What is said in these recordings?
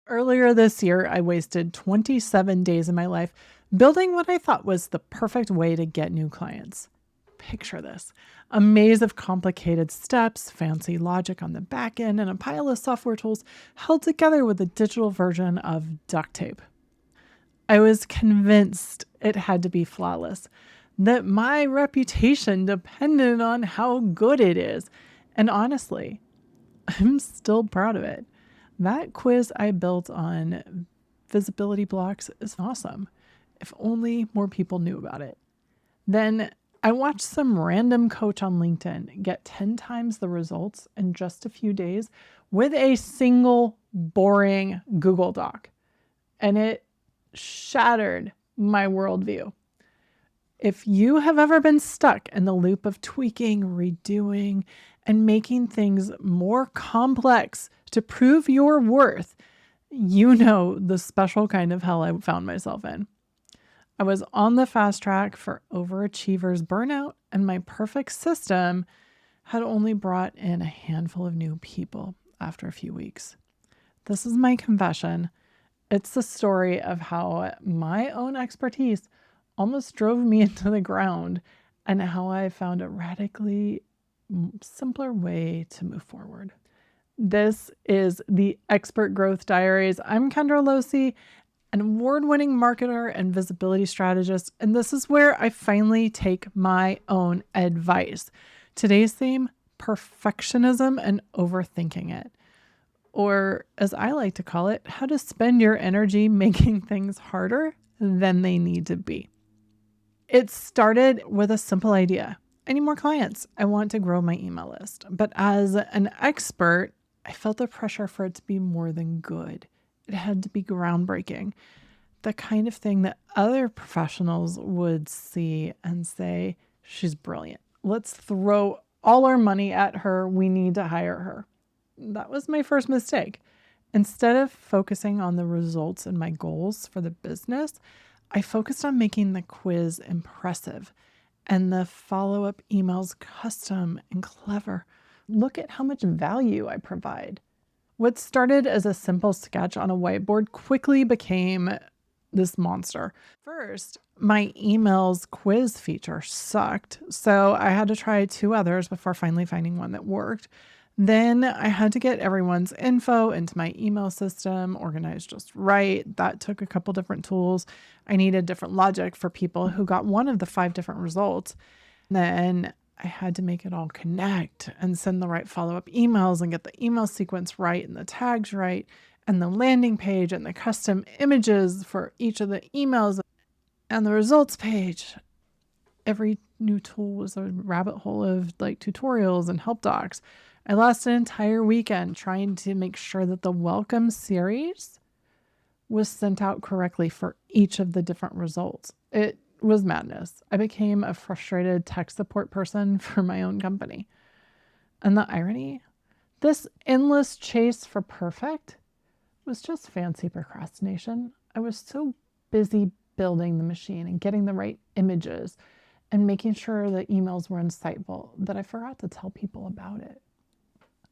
Earlier this year, I wasted 27 days of my life building what I thought was the perfect way to get new clients. Picture this: a maze of complicated steps, fancy logic on the back end, and a pile of software tools held together with a digital version of duct tape. I was convinced it had to be flawless, that my reputation depended on how good it is. And honestly, I'm still proud of it. That quiz I built on visibility blocks is awesome. If only more people knew about it. Then I watched some random coach on LinkedIn get 10 times the results in just a few days with a single boring Google Doc. And it shattered my worldview. If you have ever been stuck in the loop of tweaking, redoing, and making things more complex to prove your worth, you know the special kind of hell I found myself in. I was on the fast track for overachievers burnout, and my perfect system had only brought in a handful of new people after a few weeks. This is my confession. It's the story of how my own expertise almost drove me into the ground and how I found a radically simpler way to move forward. This is the Expert Growth Diaries. I'm Kendra Losi, an award-winning marketer and visibility strategist, and this is where I finally take my own advice. Today's theme: perfectionism and overthinking it. Or, as I like to call it, how to spend your energy making things harder than they need to be. It started with a simple idea. I need more clients. I want to grow my email list. But as an expert, I felt the pressure for it to be more than good. It had to be groundbreaking. The kind of thing that other professionals would see and say, she's brilliant. Let's throw all our money at her. We need to hire her. That was my first mistake. Instead of focusing on the results and my goals for the business, I focused on making the quiz impressive and the follow-up emails custom and clever. Look at how much value I provide. What started as a simple sketch on a whiteboard quickly became this monster. First, my emails quiz feature sucked, so I had to try 2 others before finally finding one that worked. Then I had to get everyone's info into my email system organized just right. That took a couple different tools. I needed different logic for people who got one of the 5 different results. Then I had to make it all connect and send the right follow-up emails and get the email sequence right and the tags right and the landing page and the custom images for each of the emails and the results page. Every new tool was a rabbit hole of tutorials and help docs. I lost an entire weekend trying to make sure that the welcome series was sent out correctly for each of the different results. It was madness. I became a frustrated tech support person for my own company. And the irony, this endless chase for perfect was just fancy procrastination. I was so busy building the machine and getting the right images and making sure the emails were insightful that I forgot to tell people about it.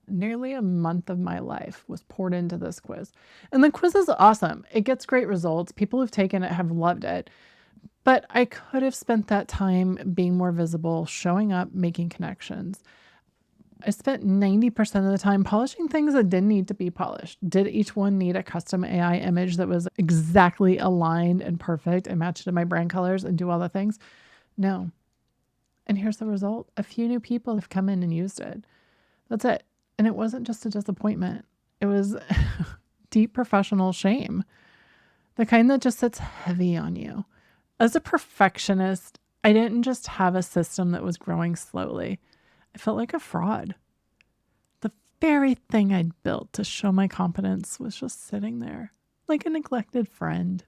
Nearly a month of my life was poured into this quiz. And the quiz is awesome. It gets great results. People who've taken it have loved it. But I could have spent that time being more visible, showing up, making connections. I spent 90% of the time polishing things that didn't need to be polished. Did each one need a custom AI image that was exactly aligned and perfect and matched to my brand colors and do all the things? No. And here's the result. A few new people have come in and used it. That's it. And it wasn't just a disappointment. It was deep professional shame. The kind that just sits heavy on you. As a perfectionist, I didn't just have a system that was growing slowly. I felt like a fraud. The very thing I'd built to show my competence was just sitting there, like a neglected friend.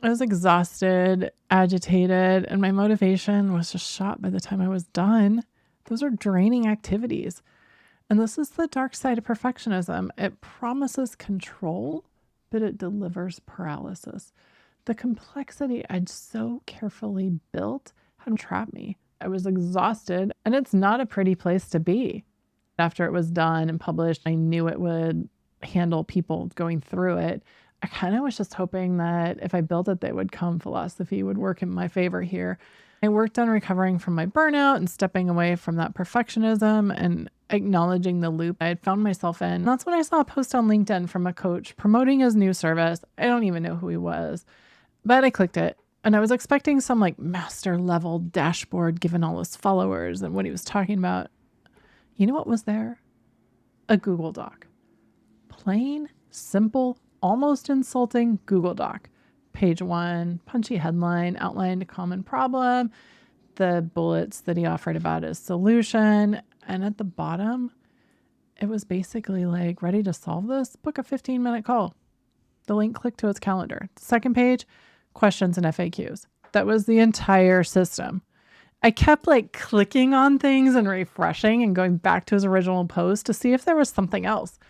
I was exhausted, agitated, and my motivation was just shot by the time I was done. Those are draining activities. And this is the dark side of perfectionism. It promises control, but it delivers paralysis. The complexity I'd so carefully built had trapped me. I was exhausted, and it's not a pretty place to be. After it was done and published, I knew it would handle people going through it. I kind of was just hoping that if I built it, they would come. Philosophy would work in my favor here. I worked on recovering from my burnout and stepping away from that perfectionism and acknowledging the loop I had found myself in. That's when I saw a post on LinkedIn from a coach promoting his new service. I don't even know who he was, but I clicked it. And I was expecting some like master level dashboard given all his followers and what he was talking about. You know what was there? A Google Doc. Plain, simple, almost insulting Google Doc. Page 1, punchy headline, outlined a common problem, the bullets that he offered about his solution. And at the bottom, it was basically like, ready to solve this? Book a 15-minute call. The link clicked to his calendar. Second page, questions and FAQs. That was the entire system. I kept like clicking on things and refreshing and going back to his original post to see if there was something else.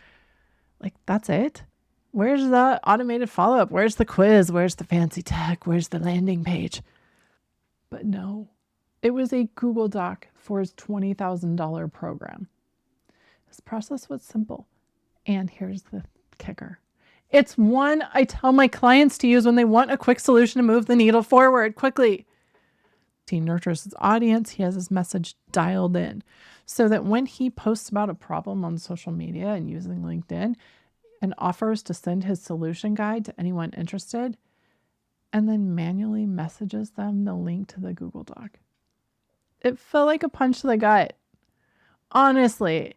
Like, that's it? Where's the automated follow-up? Where's the quiz? Where's the fancy tech? Where's the landing page? But no, it was a Google Doc for his $20,000 program. His process was simple. And here's the kicker. It's one I tell my clients to use when they want a quick solution to move the needle forward quickly. He nurtures his audience. He has his message dialed in so that when he posts about a problem on social media and using LinkedIn and offers to send his solution guide to anyone interested and then manually messages them the link to the Google Doc. It felt like a punch to the gut. Honestly,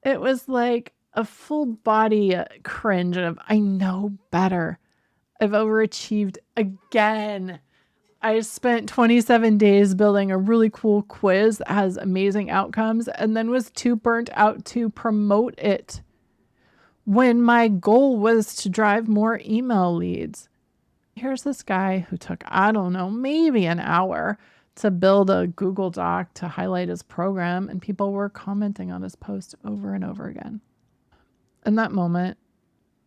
it was like a full body cringe of, I know better. I've overachieved again. I spent 27 days building a really cool quiz that has amazing outcomes and then was too burnt out to promote it when my goal was to drive more email leads. Here's this guy who took, I don't know, maybe an hour to build a Google Doc to highlight his program, and people were commenting on his post over and over again. In that moment,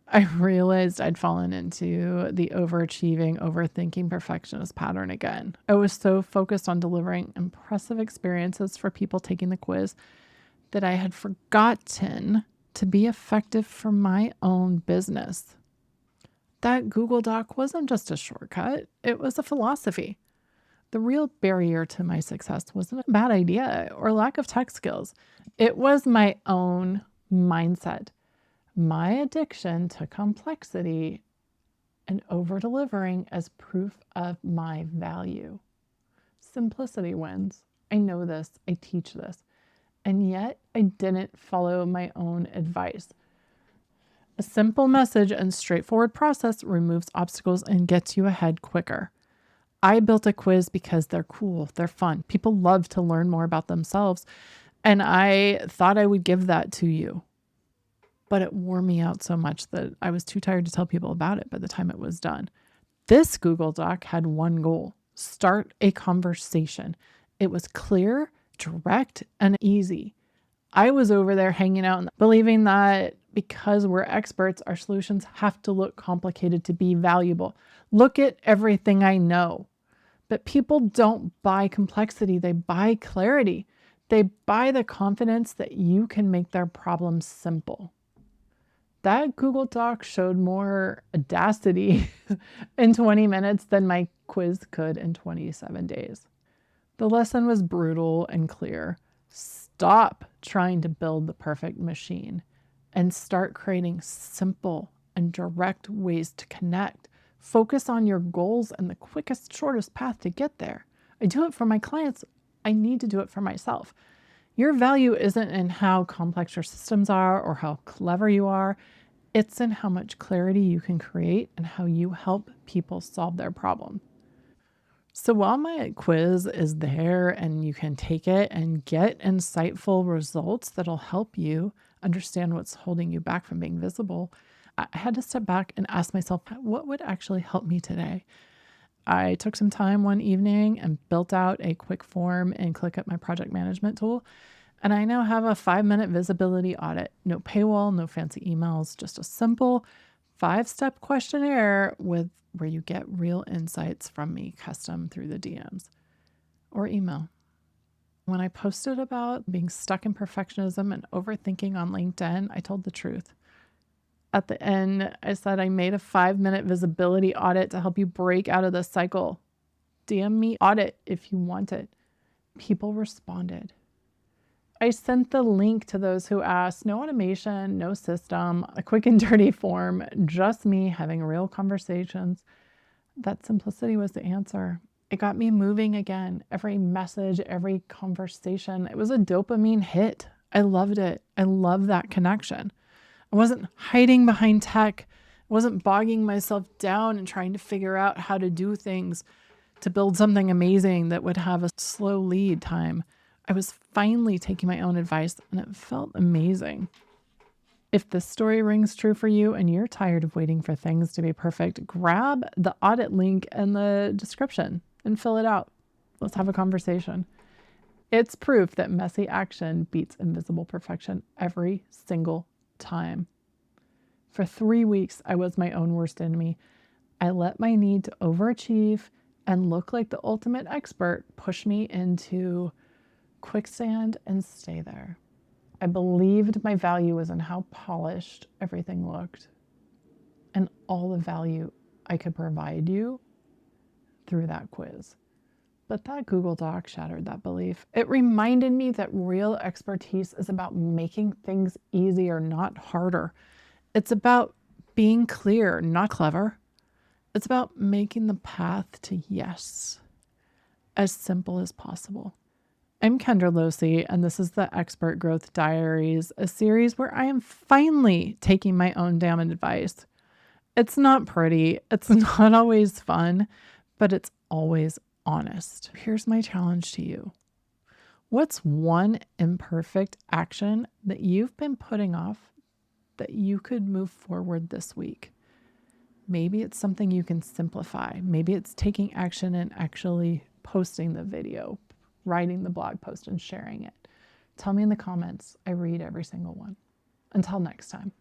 I realized I'd fallen into the overachieving, overthinking perfectionist pattern again. I was so focused on delivering impressive experiences for people taking the quiz that I had forgotten to be effective for my own business. That Google Doc wasn't just a shortcut, it was a philosophy. The real barrier to my success wasn't a bad idea or lack of tech skills. It was my own mindset. My addiction to complexity and over-delivering as proof of my value. Simplicity wins. I know this. I teach this. And yet I didn't follow my own advice. A simple message and straightforward process removes obstacles and gets you ahead quicker. I built a quiz because they're cool. They're fun. People love to learn more about themselves. And I thought I would give that to you. But it wore me out so much that I was too tired to tell people about it by the time it was done. This Google Doc had one goal: start a conversation. It was clear, direct, and easy. I was over there hanging out and believing that because we're experts, our solutions have to look complicated to be valuable. Look at everything I know. But people don't buy complexity, they buy clarity. They buy the confidence that you can make their problems simple. That Google Doc showed more audacity in 20 minutes than my quiz could in 27 days. The lesson was brutal and clear. Stop trying to build the perfect machine and start creating simple and direct ways to connect. Focus on your goals and the quickest, shortest path to get there. I do it for my clients. I need to do it for myself. Your value isn't in how complex your systems are or how clever you are. It's in how much clarity you can create and how you help people solve their problem. So while my quiz is there and you can take it and get insightful results that'll help you understand what's holding you back from being visible, I had to step back and ask myself, what would actually help me today? I took some time one evening and built out a quick form in ClickUp, my project management tool. And I now have a 5-minute visibility audit. No paywall, no fancy emails, just a simple 5-step questionnaire where you get real insights from me custom through the DMs or email. When I posted about being stuck in perfectionism and overthinking on LinkedIn, I told the truth. At the end, I said, I made a 5-minute visibility audit to help you break out of this cycle. DM me audit if you want it. People responded. I sent the link to those who asked. No automation, no system, a quick and dirty form, just me having real conversations. That simplicity was the answer. It got me moving again. Every message, every conversation, it was a dopamine hit. I loved it. I love that connection. I wasn't hiding behind tech. I wasn't bogging myself down and trying to figure out how to do things to build something amazing that would have a slow lead time. I was finally taking my own advice, and it felt amazing. If this story rings true for you and you're tired of waiting for things to be perfect, grab the audit link in the description and fill it out. Let's have a conversation. It's proof that messy action beats invisible perfection every single time. For 3 weeks, I was my own worst enemy. I let my need to overachieve and look like the ultimate expert push me into quicksand and stay there. I believed my value was in how polished everything looked and all the value I could provide you through that quiz. But that Google Doc shattered that belief. It reminded me that real expertise is about making things easier, not harder. It's about being clear, not clever. It's about making the path to yes as simple as possible. I'm Kendra Losey, and this is the Expert Growth Diaries, a series where I am finally taking my own damn advice. It's not pretty, it's not always fun, but it's always honest. Here's my challenge to you. What's one imperfect action that you've been putting off that you could move forward this week? Maybe it's something you can simplify. Maybe it's taking action and actually posting the video, writing the blog post and sharing it. Tell me in the comments. I read every single one. Until next time.